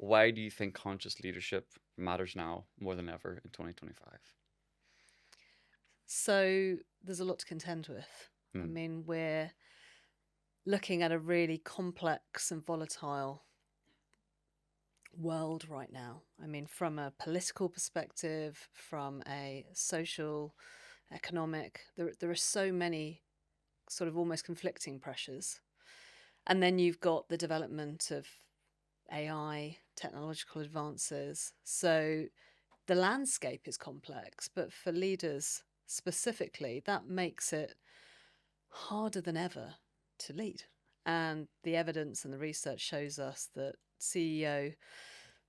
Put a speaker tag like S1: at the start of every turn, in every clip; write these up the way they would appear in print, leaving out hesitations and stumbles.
S1: Why do you think conscious leadership matters now more than ever in 2025?
S2: So there's a lot to contend with. I
S1: Mm,
S2: mean, we're looking at a really complex and volatile world right now. I mean, from a political perspective, from a social, economic, there are so many sort of almost conflicting pressures. And then you've got the development of AI, technological advances. So the landscape is complex, but for leaders specifically, that makes it harder than ever to lead. And the evidence and the research shows us that CEO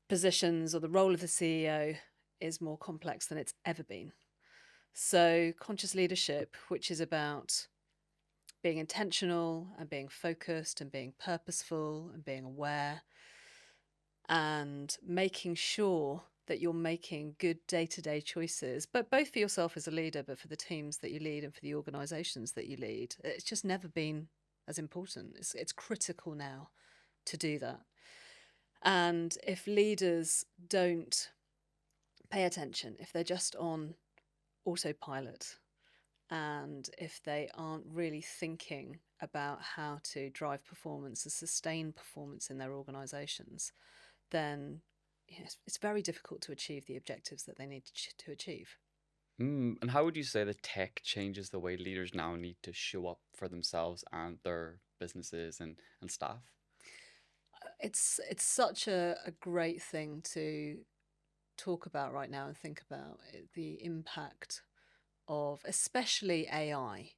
S2: positions or the role of the CEO is more complex than it's ever been. So, conscious leadership, which is about being intentional and being focused and being purposeful and being aware and making sure that you're making good day-to-day choices, but both for yourself as a leader, but for the teams that you lead and for the organizations that you lead. It's just never been as important. It's critical now to do that. And if leaders don't pay attention, if they're just on autopilot, and if they aren't really thinking about how to drive performance and sustain performance in their organizations, then it's very difficult to achieve the objectives that they need to achieve.
S1: and how would you say that tech changes the way leaders now need to show up for themselves and their businesses and staff?
S2: It's such a great thing to talk about right now and think about the impact of especially AI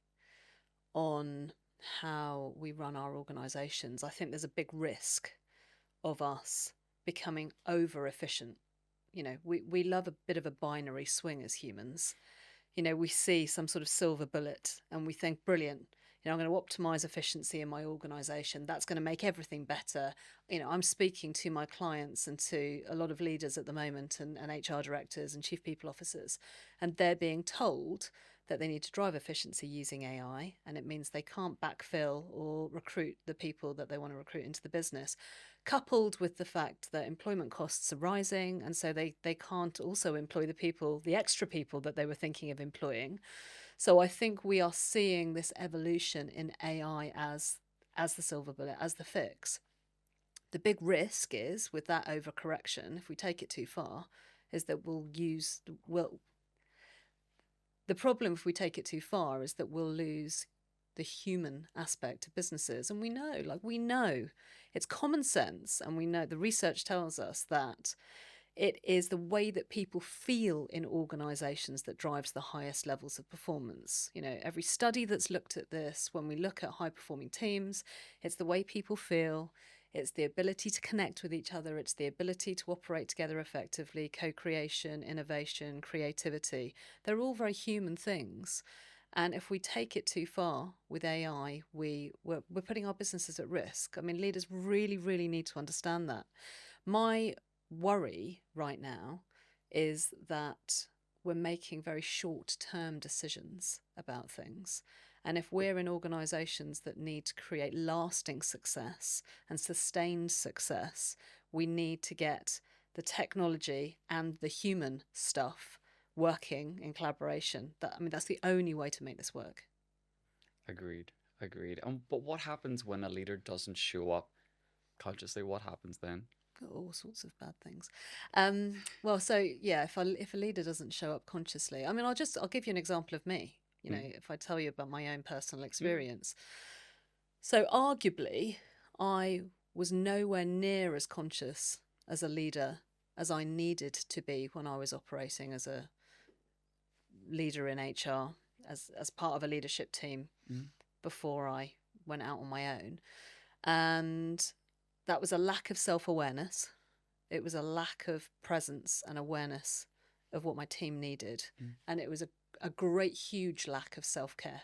S2: on how we run our organizations. I think there's a big risk of us becoming over efficient. We love a bit of a binary swing as humans. We see some sort of silver bullet and we think, brilliant, I'm going to optimize efficiency in my organization. That's going to make everything better. I'm speaking to my clients and to a lot of leaders at the moment and HR directors and chief people officers, and they're being told that they need to drive efficiency using AI, and it means they can't backfill or recruit the people that they want to recruit into the business, coupled with the fact that employment costs are rising, and so they can't also employ the extra people that they were thinking of employing. So I think we are seeing this evolution in AI as the silver bullet, as the fix. The big risk is with that overcorrection, if we take it too far, is that the problem if we take it too far is that we'll lose the human aspect of businesses. And we know it's common sense, and we know the research tells us that it is the way that people feel in organizations that drives the highest levels of performance. Every study that's looked at this, when we look at high performing teams, it's the way people feel. It's the ability to connect with each other. It's the ability to operate together effectively, co-creation, innovation, creativity. They're all very human things. And if we take it too far with AI, we're putting our businesses at risk. I mean, leaders really, really need to understand that. My worry right now is that we're making very short term decisions about things. And if we're in organizations that need to create lasting success and sustained success, we need to get the technology and the human stuff working in collaboration. That's the only way to make this work.
S1: Agreed. Agreed. But what happens when a leader doesn't show up consciously? What happens then?
S2: All sorts of bad things. Well, so yeah, if a leader doesn't show up consciously, I mean, I'll give you an example of me.
S1: Mm,
S2: If I tell you about my own personal
S1: mm,
S2: experience. So arguably, I was nowhere near as conscious as a leader as I needed to be when I was operating as a leader in HR, as part of a leadership team
S1: mm.
S2: before I went out on my own, and that was a lack of self awareness. It was a lack of presence and awareness of what my team needed.
S1: Mm.
S2: And it was a great, huge lack of self care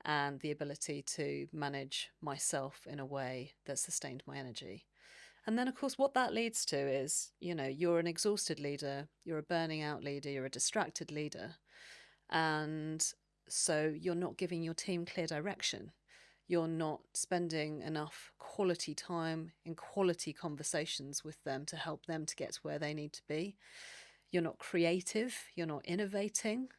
S2: and the ability to manage myself in a way that sustained my energy. And then, of course, what that leads to is, you're an exhausted leader, you're a burning out leader, you're a distracted leader. And so you're not giving your team clear direction. You're not spending enough quality time in quality conversations with them to help them to get to where they need to be. You're not creative. You're not innovating.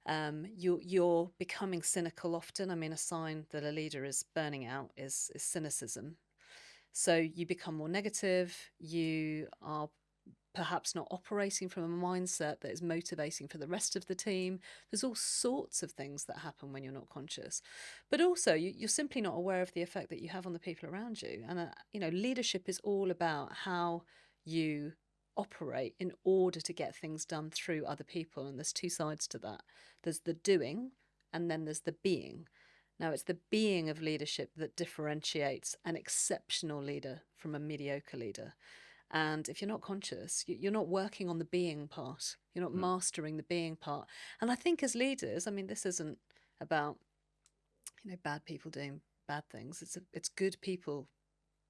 S2: You're becoming cynical often. I mean, a sign that a leader is burning out is cynicism. So you become more negative. You are perhaps not operating from a mindset that is motivating for the rest of the team. There's all sorts of things that happen when you're not conscious. But also, you're simply not aware of the effect that you have on the people around you. And, leadership is all about how you operate in order to get things done through other people. And there's two sides to that. There's the doing, and then there's the being. Now, it's the being of leadership that differentiates an exceptional leader from a mediocre leader. And if you're not conscious, you're not working on the being part. You're not
S1: Mm.
S2: mastering the being part. And I think as leaders, I mean, this isn't about, bad people doing bad things. It's good people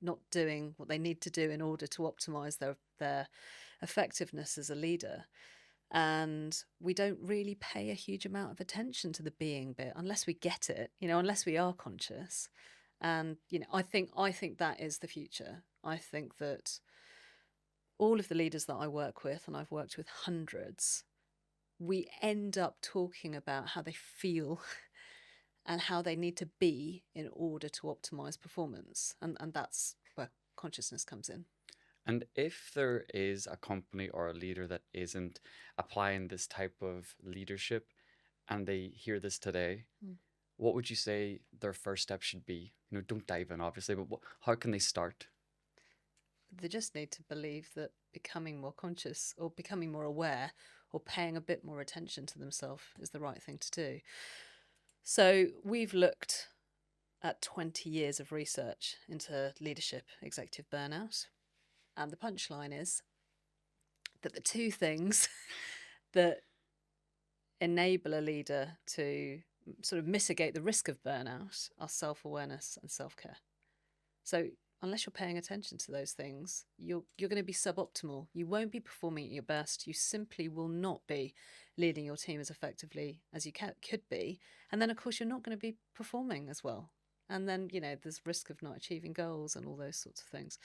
S2: not doing what they need to do in order to optimize their effectiveness as a leader. And we don't really pay a huge amount of attention to the being bit unless we get it, unless we are conscious. And I think that is the future. I think that all of the leaders that I work with, and I've worked with hundreds, we end up talking about how they feel and how they need to be in order to optimize performance. And that's where consciousness comes in.
S1: And if there is a company or a leader that isn't applying this type of leadership and they hear this today,
S2: Mm.
S1: what would you say their first step should be? Don't dive in, obviously, but how can they start?
S2: They just need to believe that becoming more conscious or becoming more aware or paying a bit more attention to themselves is the right thing to do. So we've looked at 20 years of research into leadership, executive burnout. And the punchline is that the two things that enable a leader to sort of mitigate the risk of burnout are self-awareness and self-care. So unless you're paying attention to those things, you're going to be suboptimal. You won't be performing at your best. You simply will not be leading your team as effectively as you could be. And then, of course, you're not going to be performing as well. And then, there's risk of not achieving goals and all those sorts of things.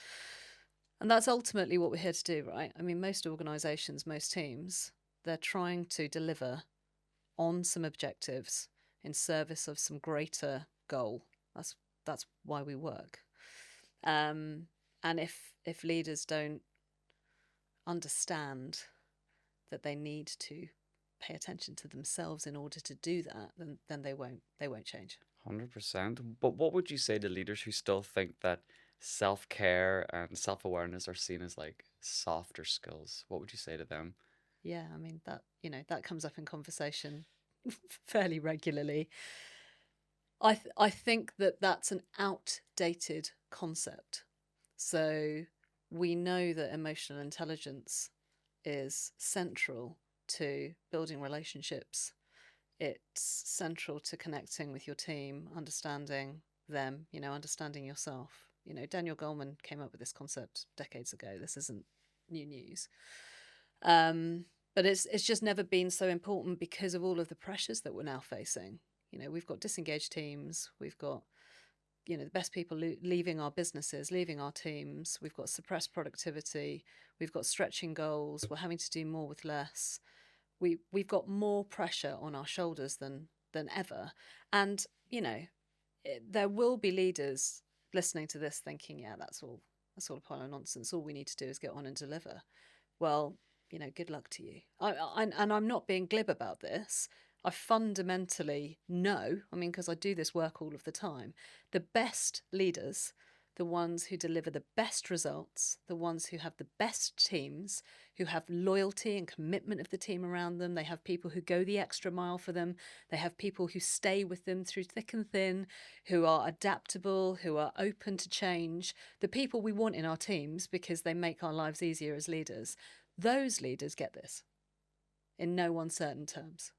S2: And that's ultimately what we're here to do, right? I mean, most organizations, most teams, they're trying to deliver on some objectives in service of some greater goal. That's why we work. And if leaders don't understand that they need to pay attention to themselves in order to do that, then they won't change.
S1: 100%. But what would you say to leaders who still think that self-care and self-awareness are seen as like softer skills? What would you say to them?
S2: Yeah, I mean that comes up in conversation fairly regularly. I think that that's an outdated concept. So we know that emotional intelligence is central to building relationships. It's central to connecting with your team, understanding them, understanding yourself. Daniel Goleman came up with this concept decades ago. This isn't new news. But it's just never been so important because of all of the pressures that we're now facing. We've got disengaged teams. We've got the best people leaving our businesses, leaving our teams. We've got suppressed productivity. We've got stretching goals. We're having to do more with less. We've got more pressure on our shoulders than ever. And there will be leaders listening to this thinking, yeah, that's all a pile of nonsense. All we need to do is get on and deliver. Well, good luck to you. And I'm not being glib about this. I fundamentally know, I mean, because I do this work all of the time, the best leaders, the ones who deliver the best results, the ones who have the best teams, who have loyalty and commitment of the team around them. They have people who go the extra mile for them. They have people who stay with them through thick and thin, who are adaptable, who are open to change. The people we want in our teams because they make our lives easier as leaders. Those leaders get this in no uncertain terms.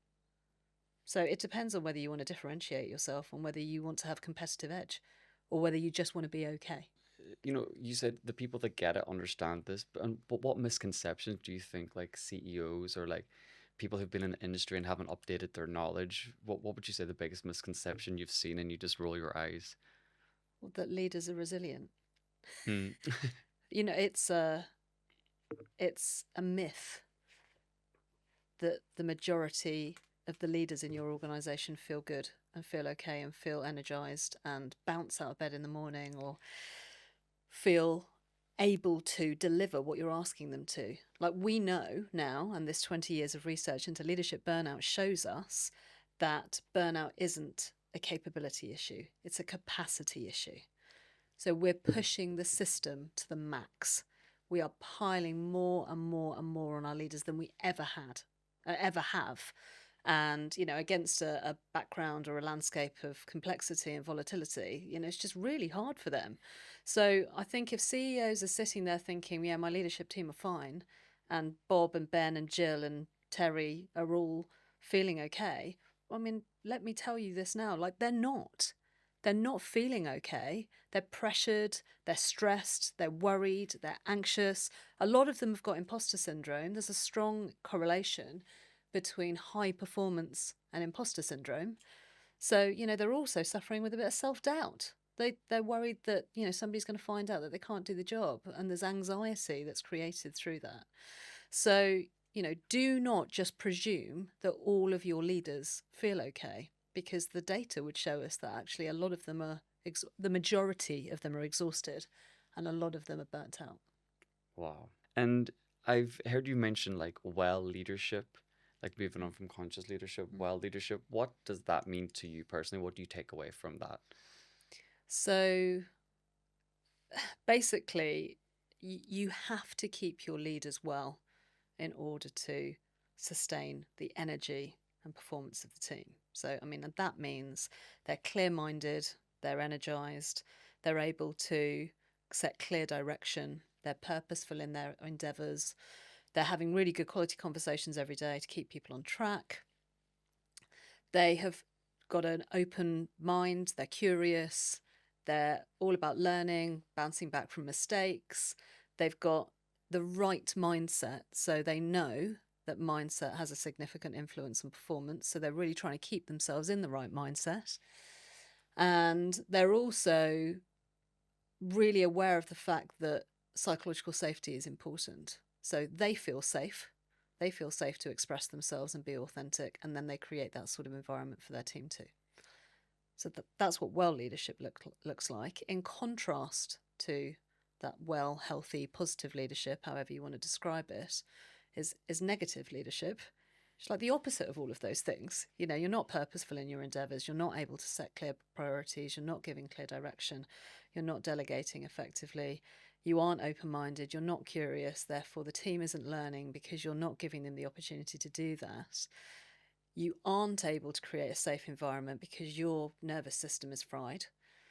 S2: So it depends on whether you want to differentiate yourself, on whether you want to have competitive edge, or whether you just want to be okay.
S1: You said the people that get it understand this, but what misconceptions do you think like CEOs or like people who've been in the industry and haven't updated their knowledge, what would you say the biggest misconception you've seen and you just roll your eyes?
S2: that leaders are resilient.
S1: Mm.
S2: You know, it's a myth that the majority of the leaders in your organization feel good and feel okay and feel energized and bounce out of bed in the morning or feel able to deliver what you're asking them to. Like we know now, and this 20 years of research into leadership burnout shows us that burnout isn't a capability issue, it's a capacity issue. So we're pushing the system to the max. We are piling more and more and more on our leaders than we ever have. And, you know, against a background or a landscape of complexity and volatility, you know, it's just really hard for them. So I think if CEOs are sitting there thinking, yeah, my leadership team are fine, and Bob and Ben and Jill and Terry are all feeling okay, I mean, let me tell you this now, like they're not. They're not feeling okay. They're pressured, they're stressed, they're worried, they're anxious. A lot of them have got imposter syndrome. There's a strong correlation between high performance and imposter syndrome. So, you know, they're also suffering with a bit of self-doubt. They're worried that, you know, somebody's going to find out that they can't do the job, and there's anxiety that's created through that. So, you know, do not just presume that all of your leaders feel okay, because the data would show us that actually a lot of them are, the majority of them are exhausted, and a lot of them are burnt out.
S1: Wow. And I've heard you mention like well leadership, like moving on from conscious leadership,
S2: Mm.
S1: well leadership. What does that mean to you personally? What do you take away from that?
S2: So basically, you have to keep your leaders well in order to sustain the energy and performance of the team. So, I mean, and that means they're clear minded, they're energized, they're able to set clear direction, they're purposeful in their endeavors, they're having really good quality conversations every day to keep people on track. They have got an open mind, they're curious, they're all about learning, bouncing back from mistakes. They've got the right mindset, so they know that mindset has a significant influence on performance. So they're really trying to keep themselves in the right mindset. And they're also really aware of the fact that psychological safety is important. So they feel safe. They feel safe to express themselves and be authentic, and then they create that sort of environment for their team too. So that's what well leadership looks like, in contrast to that well, healthy, positive leadership, however you want to describe it, is negative leadership. It's like the opposite of all of those things. You know, you're not purposeful in your endeavors. You're not able to set clear priorities. You're not giving clear direction. You're not delegating effectively. You aren't open minded. You're not curious. Therefore, the team isn't learning because you're not giving them the opportunity to do that. You aren't able to create a safe environment because your nervous system is fried.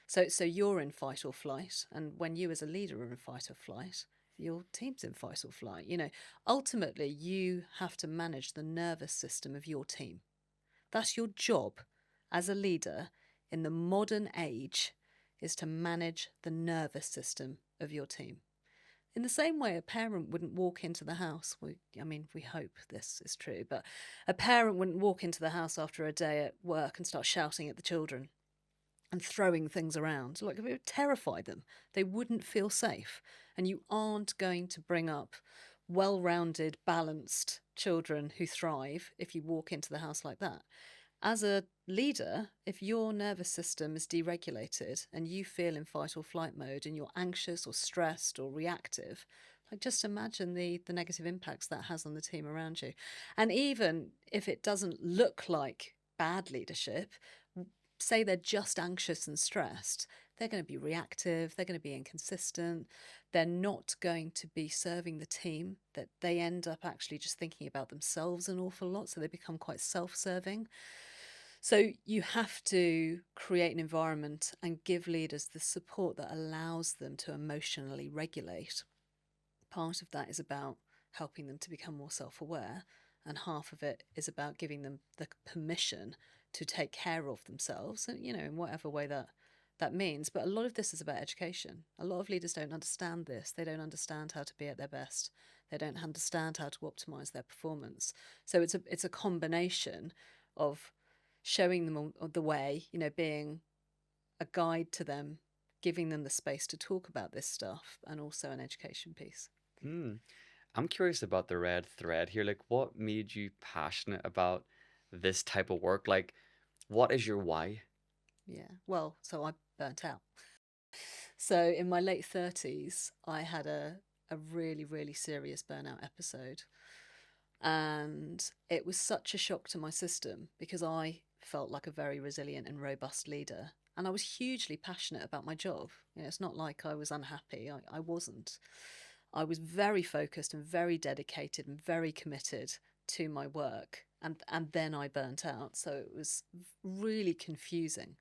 S2: So you're in fight or flight. And when you as a leader are in fight or flight, your team's in fight or flight. You know, ultimately, you have to manage the nervous system of your team. That's your job as a leader in the modern age, is to manage the nervous system of your team. In the same way, a parent wouldn't walk into the house. We hope this is true, but a parent wouldn't walk into the house after a day at work and start shouting at the children and throwing things around. Like, it would terrify them. They wouldn't feel safe. And you aren't going to bring up well rounded, balanced children who thrive if you walk into the house like that. As a leader, if your nervous system is deregulated and you feel in fight or flight mode and you're anxious or stressed or reactive, like just imagine the negative impacts that has on the team around you. And even if it doesn't look like bad leadership, say they're just anxious and stressed, they're going to be reactive, they're going to be inconsistent, they're not going to be serving the team, that they end up actually just thinking about themselves an awful lot, so they become quite self-serving. So you have to create an environment and give leaders the support that allows them to emotionally regulate. Part of that is about helping them to become more self-aware, and half of it is about giving them the permission to take care of themselves, and, you know, in whatever way that means. But a lot of this is about education. A lot of leaders don't understand this. They don't understand how to be at their best. They don't understand how to optimize their performance. So it's a combination of showing them the way, you know, being a guide to them, giving them the space to talk about this stuff, and also an education piece.
S1: Mm. I'm curious about the red thread here. Like, what made you passionate about this type of work? Like, what is your why?
S2: Yeah. Well, so I burnt out. So in my late 30s, I had a really, really serious burnout episode. And it was such a shock to my system because I felt like a very resilient and robust leader. And I was hugely passionate about my job. It's not like I was unhappy. I wasn't. I was very focused and very dedicated and very committed to my work. And then I burnt out. So it was really confusing.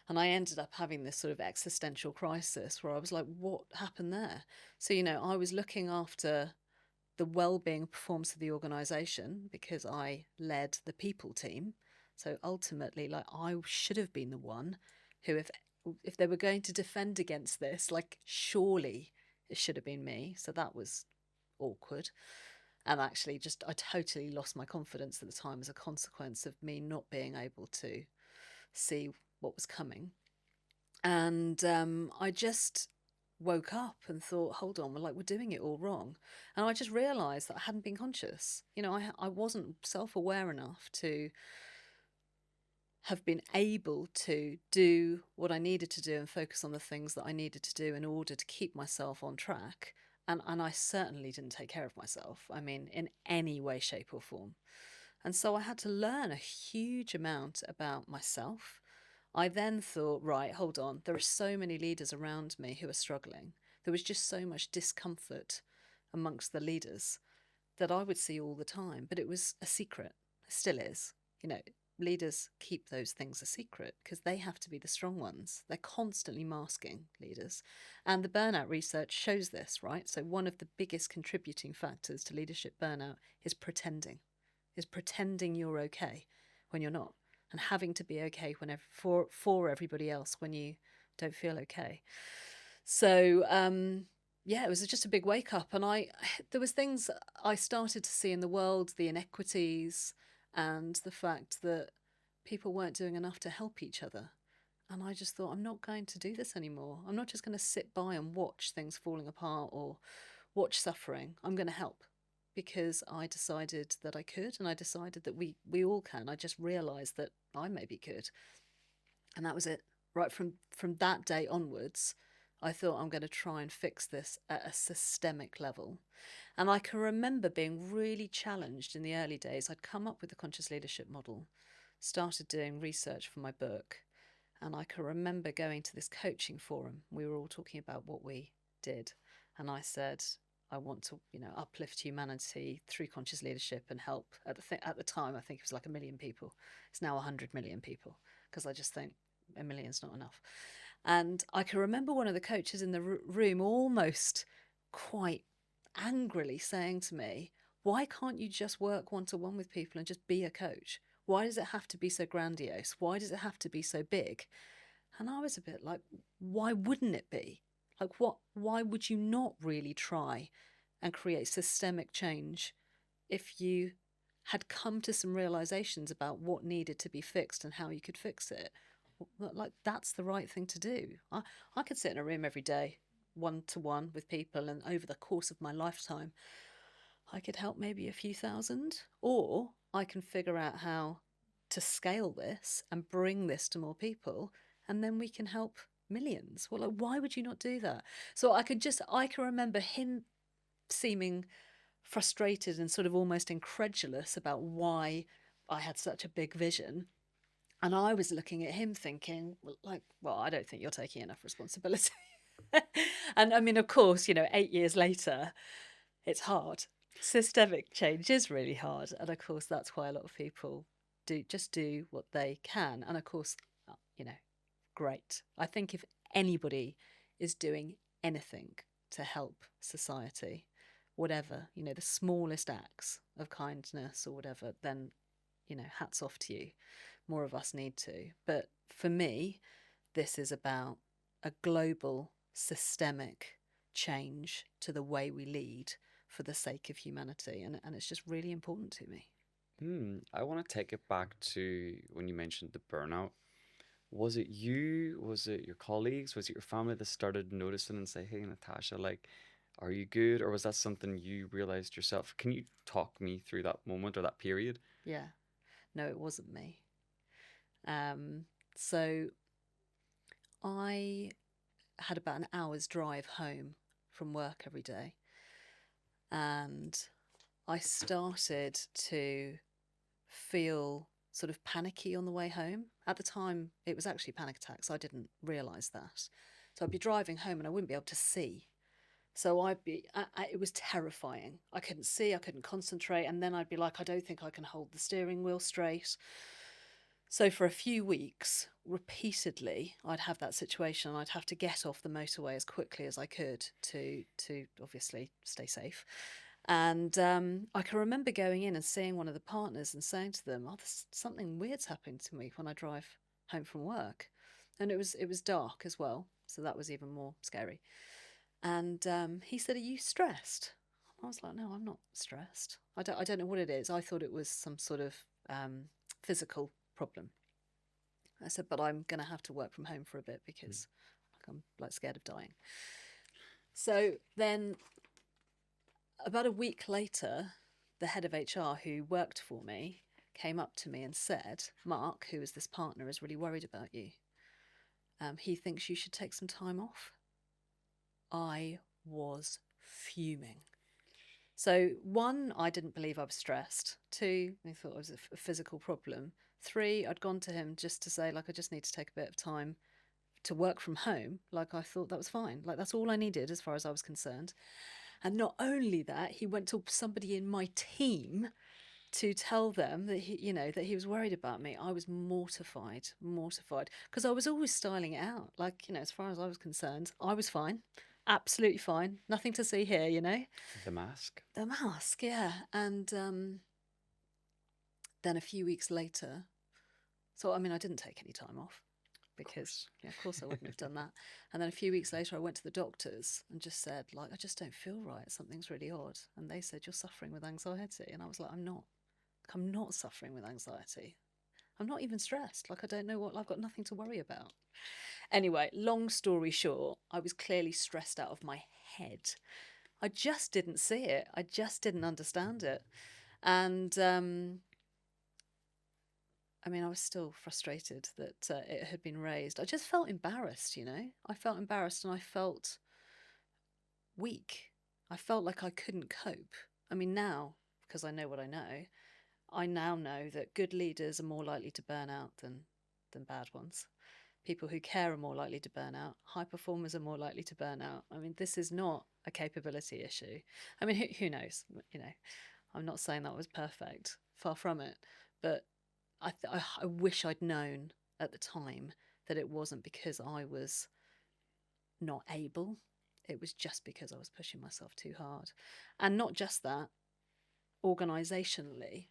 S2: And I ended up having this sort of existential crisis where I was like, what happened there? So, I was looking after the well-being performance of the organization because I led the people team. So ultimately, like, I should have been the one who, if they were going to defend against this, like, surely it should have been me. So that was awkward. And actually, just I totally lost my confidence at the time as a consequence of me not being able to see what was coming. And I just woke up and thought, hold on, we're doing it all wrong. And I just realized that I hadn't been conscious. I wasn't self-aware enough to have been able to do what I needed to do and focus on the things that I needed to do in order to keep myself on track. And I certainly didn't take care of myself, I mean, in any way, shape, or form. And so I had to learn a huge amount about myself. I then thought, right, hold on, there are so many leaders around me who are struggling. There was just so much discomfort amongst the leaders that I would see all the time, but it was a secret. It still is. Leaders keep those things a secret because they have to be the strong ones. They're constantly masking, leaders. And the burnout research shows this, right? So one of the biggest contributing factors to leadership burnout is pretending you're okay when you're not, and having to be okay whenever for everybody else when you don't feel okay. So yeah, it was just a big wake up, and there was things I started to see in the world, the inequities and the fact that people weren't doing enough to help each other. And I just thought, I'm not going to do this anymore. I'm not just going to sit by and watch things falling apart or watch suffering. I'm going to help because I decided that I could, and I decided that we all can. I just realized that I maybe could. And that was it. Right from that day onwards, I thought I'm going to try and fix this at a systemic level. And I can remember being really challenged in the early days. I'd come up with the conscious leadership model, started doing research for my book, and I can remember going to this coaching forum. We were all talking about what we did. And I said, I want to, uplift humanity through conscious leadership and help. At the time, I think it was like 1 million people. It's now 100 million people because I just think 1 million's not enough. And I can remember one of the coaches in the room almost quite angrily saying to me, why can't you just work one-to-one with people and just be a coach? Why does it have to be so grandiose? Why does it have to be so big? And I was a bit like, why wouldn't it be? Like, why would you not really try and create systemic change if you had come to some realizations about what needed to be fixed and how you could fix it? Like, that's the right thing to do. I could sit in a room every day, one-to-one with people, and over the course of my lifetime, I could help maybe a few thousand, or I can figure out how to scale this and bring this to more people, and then we can help millions. Well, like, why would you not do that? So I can remember him seeming frustrated and sort of almost incredulous about why I had such a big vision. And I was looking at him thinking, well, I don't think you're taking enough responsibility. And I mean, of course, 8 years later, it's hard. Systemic change is really hard. And of course, that's why a lot of people do what they can. And of course, you know, great. I think if anybody is doing anything to help society, whatever, the smallest acts of kindness or whatever, then, hats off to you. More of us need to. But for me, this is about a global, systemic change to the way we lead for the sake of humanity. And it's just really important to me.
S1: I want to take it back to when you mentioned the burnout. Was it you? Was it your colleagues? Was it your family that started noticing and say, "Hey, Natasha, like, are you good?" Or was that something you realized yourself? Can you talk me through that moment or that period?
S2: Yeah. No, it wasn't me. Um, so I had about an hour's drive home from work every day, and I started to feel sort of panicky on the way home. At the time, it was actually panic attacks. I didn't realize that. So I'd be driving home and I wouldn't be able to see. So it was terrifying. I couldn't see, I couldn't concentrate. And then I'd be like, I don't think I can hold the steering wheel straight. So for a few weeks, repeatedly, I'd have that situation. I'd have to get off the motorway as quickly as I could to obviously stay safe. And I can remember going in and seeing one of the partners and saying to them, "Oh, there's something weird's happening to me when I drive home from work," and it was dark as well, so that was even more scary. And he said, "Are you stressed?" I was like, "No, I'm not stressed. I don't know what it is. I thought it was some sort of physical problem." I said, "But I'm going to have to work from home for a bit
S1: Mm.
S2: because I'm like scared of dying." So then, about a week later, the head of HR who worked for me came up to me and said, "Mark, who is this partner, is really worried about you. He thinks you should take some time off." I was fuming. So, one, I didn't believe I was stressed. Two, I thought it was a physical problem. Three, I'd gone to him just to say, like, I just need to take a bit of time to work from home. Like, I thought that was fine. Like, that's all I needed as far as I was concerned. And not only that, he went to somebody in my team to tell them that he was worried about me. I was mortified, mortified, because I was always styling it out. Like, as far as I was concerned, I was fine, absolutely fine, nothing to see here.
S1: The mask,
S2: The mask, yeah. And then a few weeks later, so I mean, I didn't take any time off
S1: of
S2: because,
S1: course.
S2: yeah, of course I wouldn't have done that. And then a few weeks later, I went to the doctors and just said, like, I just don't feel right. Something's really odd. And they said, "You're suffering with anxiety." And I was like, "I'm not. I'm not suffering with anxiety. I'm not even stressed. Like, I don't know I've got nothing to worry about." Anyway, long story short, I was clearly stressed out of my head. I just didn't see it. I just didn't understand it. And I mean, I was still frustrated that it had been raised. I just felt embarrassed. I felt embarrassed and I felt weak. I felt like I couldn't cope. I mean, now, because I know what I now know that good leaders are more likely to burn out than bad ones. People who care are more likely to burn out. High performers are more likely to burn out. I mean, this is not a capability issue. I mean, who knows? I'm not saying that was perfect. Far from it. But I wish I'd known at the time that it wasn't because I was not able. It was just because I was pushing myself too hard. And not just that, organisationally,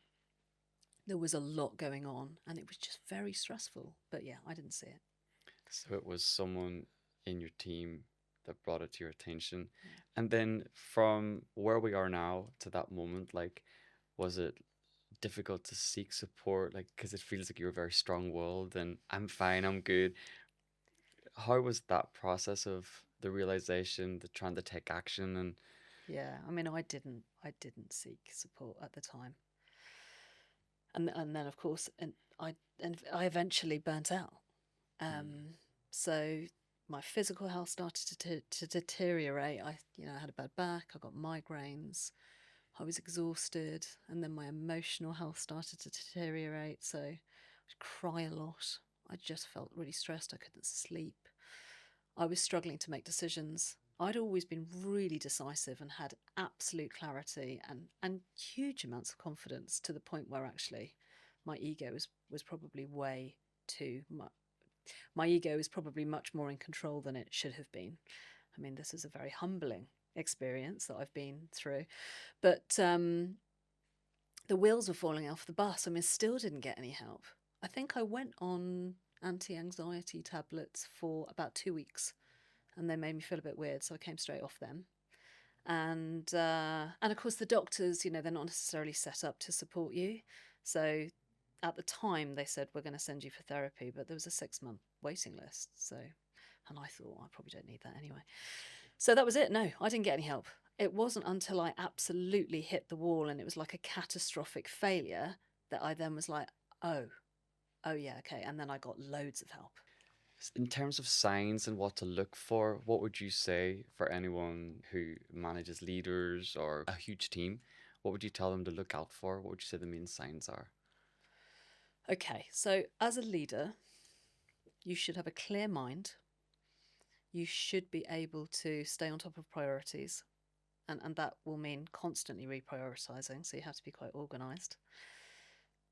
S2: there was a lot going on and it was just very stressful. But yeah, I didn't see it.
S1: So it was someone in your team that brought it to your attention.
S2: Yeah.
S1: And then from where we are now to that moment, like, was it difficult to seek support? Like, because it feels like you were very strong-willed and I'm fine, I'm good. How was that process of the realization, the trying to take action and
S2: Yeah, I mean, I didn't seek support at the time, and then of course, and I eventually burnt out.
S1: mm,
S2: So my physical health started to deteriorate. I had a bad back. I got migraines. I was exhausted, and then my emotional health started to deteriorate. So I would cry a lot. I just felt really stressed. I couldn't sleep. I was struggling to make decisions. I'd always been really decisive and had absolute clarity and huge amounts of confidence to the point where actually my ego was probably way too much. My ego is probably much more in control than it should have been. I mean, this is a very humbling experience that I've been through, but the wheels were falling off the bus. I mean, still didn't get any help. I think I went on anti-anxiety tablets for about 2 weeks and they made me feel a bit weird, so I came straight off them. And of course the doctors, they're not necessarily set up to support you, so at the time they said we're going to send you for therapy, but there was a 6-month waiting list. So, and I thought I probably don't need that anyway. So that was it. No, I didn't get any help. It wasn't until I absolutely hit the wall and it was like a catastrophic failure that I then was like, oh, oh yeah, okay. And then I got loads of help.
S1: In terms of signs and what to look for, what would you say for anyone who manages leaders or a huge team? What would you tell them to look out for? What would you say the main signs are?
S2: Okay, so as a leader, you should have a clear mind. You should be able to stay on top of priorities, and that will mean constantly reprioritizing. So you have to be quite organized.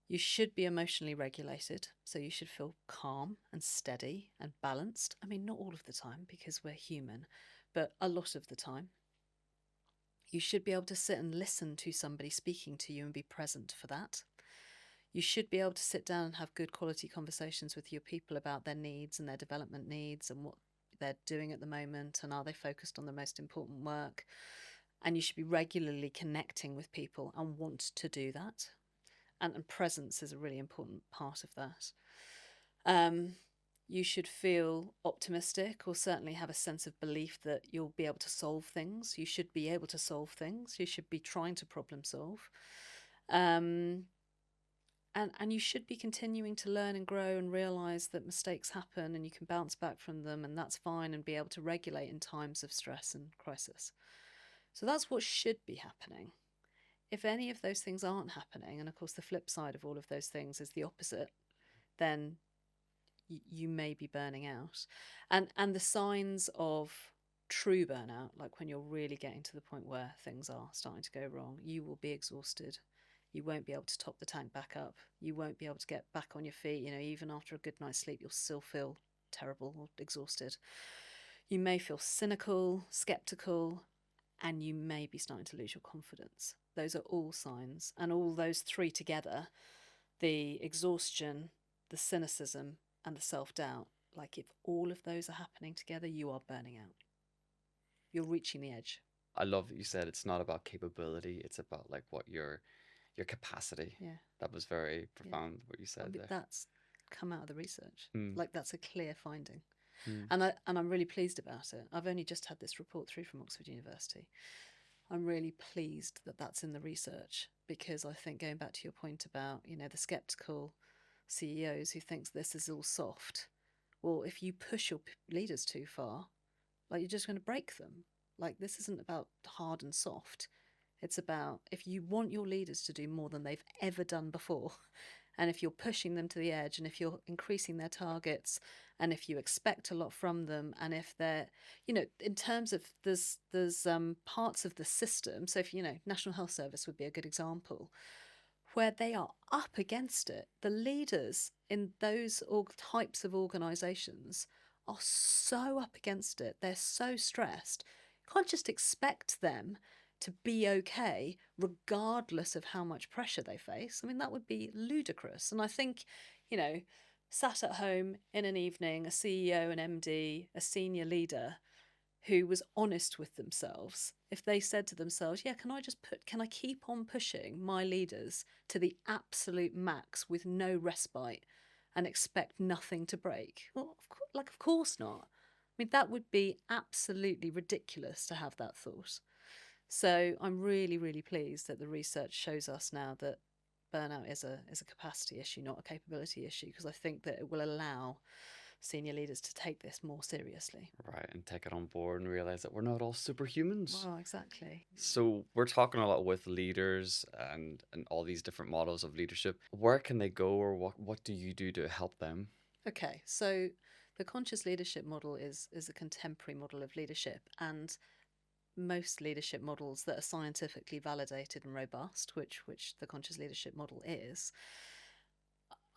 S2: You should be emotionally regulated. So you should feel calm and steady and balanced. I mean, not all of the time because we're human, but a lot of the time. You should be able to sit and listen to somebody speaking to you and be present for that. You should be able to sit down and have good quality conversations with your people about their needs and their development needs and what they're doing at the moment and are they focused on the most important work. And you should be regularly connecting with people and want to do that. And presence is a really important part of that. Um, you should feel optimistic or certainly have a sense of belief that you'll be able to solve things. You should be able to solve things. You should be trying to problem solve. Um, and you should be continuing to learn and grow and realize that mistakes happen and you can bounce back from them and that's fine and be able to regulate in times of stress and crisis. So that's what should be happening. If any of those things aren't happening, and of course the flip side of all of those things is the opposite, then you may be burning out. And the signs of true burnout, like when you're really getting to the point where things are starting to go wrong, you will be exhausted. You won't be able to top the tank back up. You won't be able to get back on your feet. You know, even after a good night's sleep, you'll still feel terrible or exhausted. You may feel cynical, skeptical, and you may be starting to lose your confidence. Those are all signs. And all those three together, the exhaustion, the cynicism, and the self doubt, like if all of those are happening together, you are burning out. You're reaching the edge.
S1: I love that you said it's not about capability, it's about like what your capacity.
S2: Yeah.
S1: That was very
S2: Yeah.
S1: profound what you
S2: I
S1: said
S2: mean,
S1: there.
S2: that's come out of the research.
S1: Mm,
S2: Like that's a clear finding.
S1: mm.
S2: And I'm really pleased about it. I've only just had this report through from Oxford University. I'm really pleased that that's in the research because I think going back to your point about, you know, the skeptical CEOs who thinks this is all soft. Well, if you push your leaders too far, like you're just going to break them. Like this isn't about hard and soft. It's about if you want your leaders to do more than they've ever done before, and if you're pushing them to the edge, and if you're increasing their targets, and if you expect a lot from them, and if they're, you know, in terms of there's parts of the system. So if you know, National Health Service would be a good example where they are up against it. The leaders in those types of organisations are so up against it. They're so stressed. You can't just expect them to be okay regardless of how much pressure they face. I mean, that would be ludicrous. And I think, you know, sat at home in an evening, a CEO, an MD, a senior leader who was honest with themselves, if they said to themselves, yeah, can I keep on pushing my leaders to the absolute max with no respite and expect nothing to break? Well, of course not. I mean, that would be absolutely ridiculous to have that thought. So I'm really, really pleased that the research shows us now that burnout is a capacity issue, not a capability issue, because I think that it will allow senior leaders to take this more seriously.
S1: Right, and take it on board and realize that we're not all superhumans.
S2: Well, exactly.
S1: So we're talking a lot with leaders and all these different models of leadership. Where can they go, or what do you do to help them?
S2: Okay, so the conscious leadership model is a contemporary model of leadership, and most leadership models that are scientifically validated and robust, which the conscious leadership model is,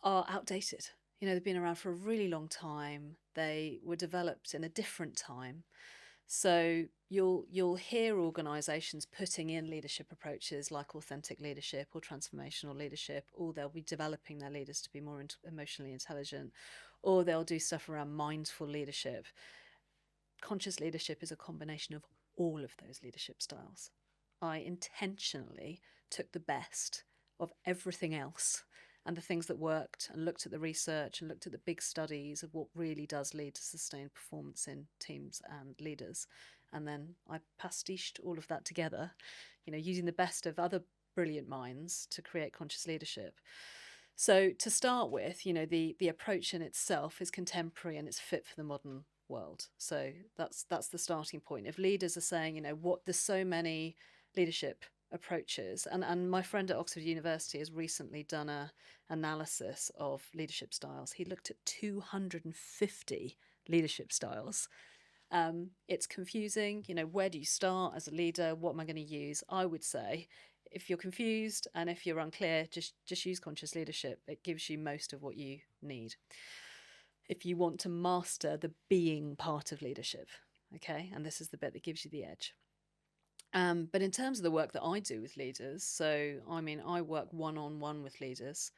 S2: are outdated. You know, they've been around for a really long time. They were developed in a different time. So you'll hear organisations putting in leadership approaches like authentic leadership or transformational leadership, or they'll be developing their leaders to be more emotionally intelligent, or they'll do stuff around mindful leadership. Conscious leadership is a combination of all of those leadership styles. I intentionally took the best of everything else and the things that worked, and looked at the research and looked at the big studies of what really does lead to sustained performance in teams and leaders. And then I pastiched all of that together, using the best of other brilliant minds to create conscious leadership. So to start with, the approach in itself is contemporary and it's fit for the modern world. So that's the starting point. If leaders are saying, what there's so many leadership approaches, and my friend at Oxford University has recently done a analysis of leadership styles. He looked at 250 leadership styles. It's confusing. Where do you start as a leader? What am I going to use? I would say, if you're confused and if you're unclear, just use conscious leadership. It gives you most of what you need. If you want to master the being part of leadership, okay, and this is the bit that gives you the edge. But in terms of the work that I do with leaders, so I work one-on-one with leaders.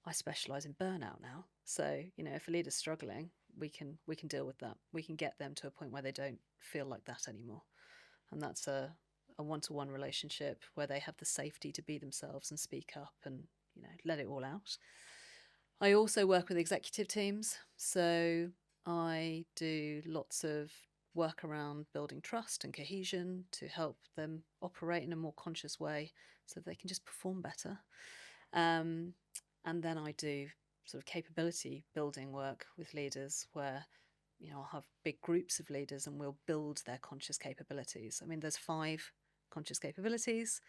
S2: I specialize in burnout now. So, if a leader's struggling, we can deal with that. We can get them to a point where they don't feel like that anymore. And that's a one-to-one relationship where they have the safety to be themselves and speak up and, let it all out. I also work with executive teams. So I do lots of work around building trust and cohesion to help them operate in a more conscious way so they can just perform better. And then I do sort of capability building work with leaders where, I'll have big groups of leaders and we'll build their conscious capabilities. There's 5 conscious capabilities.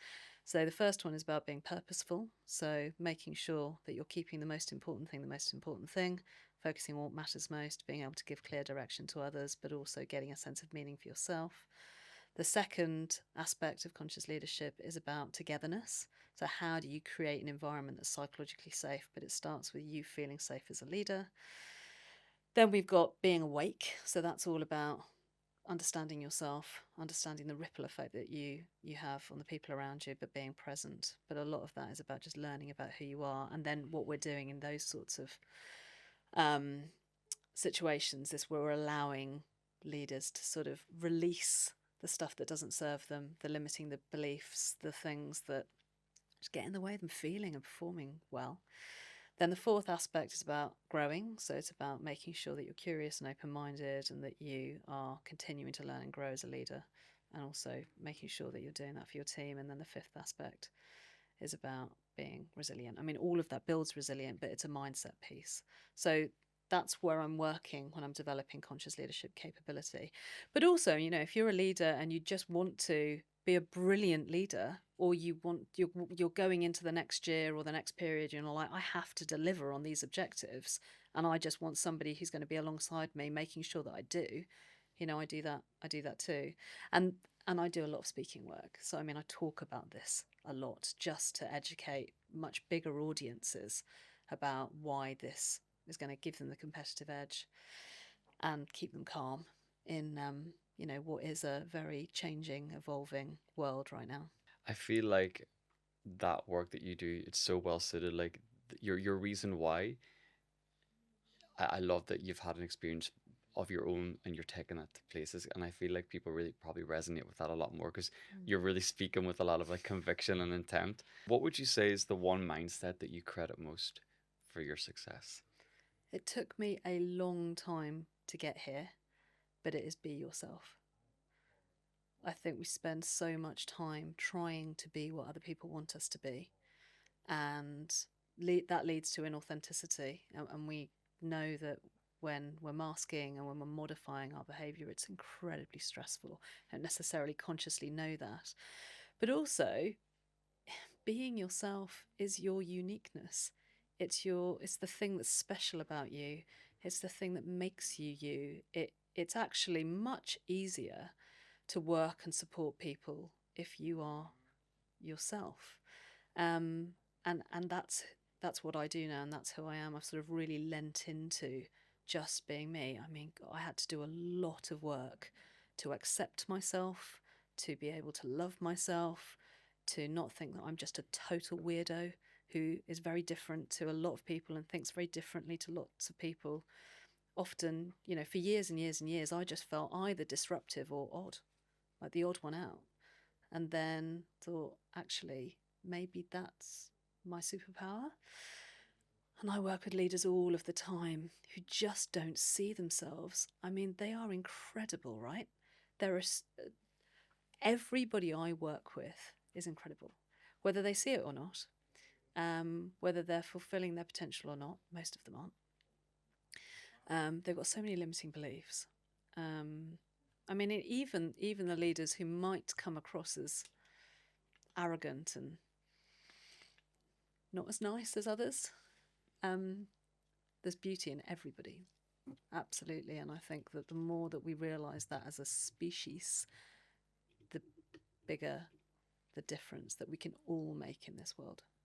S2: So the first one is about being purposeful. So making sure that you're keeping the most important thing, focusing on what matters most, being able to give clear direction to others, but also getting a sense of meaning for yourself. The second aspect of conscious leadership is about togetherness. So how do you create an environment that's psychologically safe? But it starts with you feeling safe as a leader. Then we've got being awake. So that's all about understanding yourself, understanding the ripple effect that you have on the people around you, but being present. But a lot of that is about just learning about who you are. And then what we're doing in those sorts of situations is we're allowing leaders to sort of release the stuff that doesn't serve them, the limiting the beliefs, the things that just get in the way of them feeling and performing well. Then the fourth aspect is about growing. So it's about making sure that you're curious and open-minded and that you are continuing to learn and grow as a leader, and also making sure that you're doing that for your team. And then the fifth aspect is about being resilient. All of that builds resilient, but it's a mindset piece. So that's where I'm working when I'm developing conscious leadership capability. But also, if you're a leader and you just want to be a brilliant leader, or you're going into the next year or the next period, like, I have to deliver on these objectives, and I just want somebody who's going to be alongside me making sure that I do. I do that too. And I do a lot of speaking work. So I talk about this a lot just to educate much bigger audiences about why this is going to give them the competitive edge and keep them calm in what is a very changing, evolving world right now.
S1: I feel like that work that you do, it's so well suited. Like your reason why. I love that you've had an experience of your own and you're taking that to places, and I feel like people really probably resonate with that a lot more because
S2: Mm.
S1: you're really speaking with a lot of like conviction and intent. What would you say is the one mindset that you credit most for your success?
S2: It took me a long time to get here, but it is be yourself. I think we spend so much time trying to be what other people want us to be, and that leads to inauthenticity. And we know that when we're masking and when we're modifying our behavior, it's incredibly stressful. I don't necessarily consciously know that. But also, being yourself is your uniqueness. It's the thing that's special about you. It's the thing that makes you you. It's actually much easier to work and support people if you are yourself. Um, and that's what I do now, and that's who I am. I've sort of really lent into just being me. I had to do a lot of work to accept myself, to be able to love myself, to not think that I'm just a total weirdo who is very different to a lot of people and thinks very differently to lots of people. Often, for years and years and years, I just felt either disruptive or odd, like the odd one out. And then thought, actually, maybe that's my superpower. And I work with leaders all of the time who just don't see themselves. I mean, they are incredible, right? There are everybody I work with is incredible, whether they see it or not, whether they're fulfilling their potential or not. Most of them aren't. They've got so many limiting beliefs. I mean, even the leaders who might come across as arrogant and not as nice as others, there's beauty in everybody, absolutely. And I think that the more that we realise that as a species, the bigger the difference that we can all make in this world.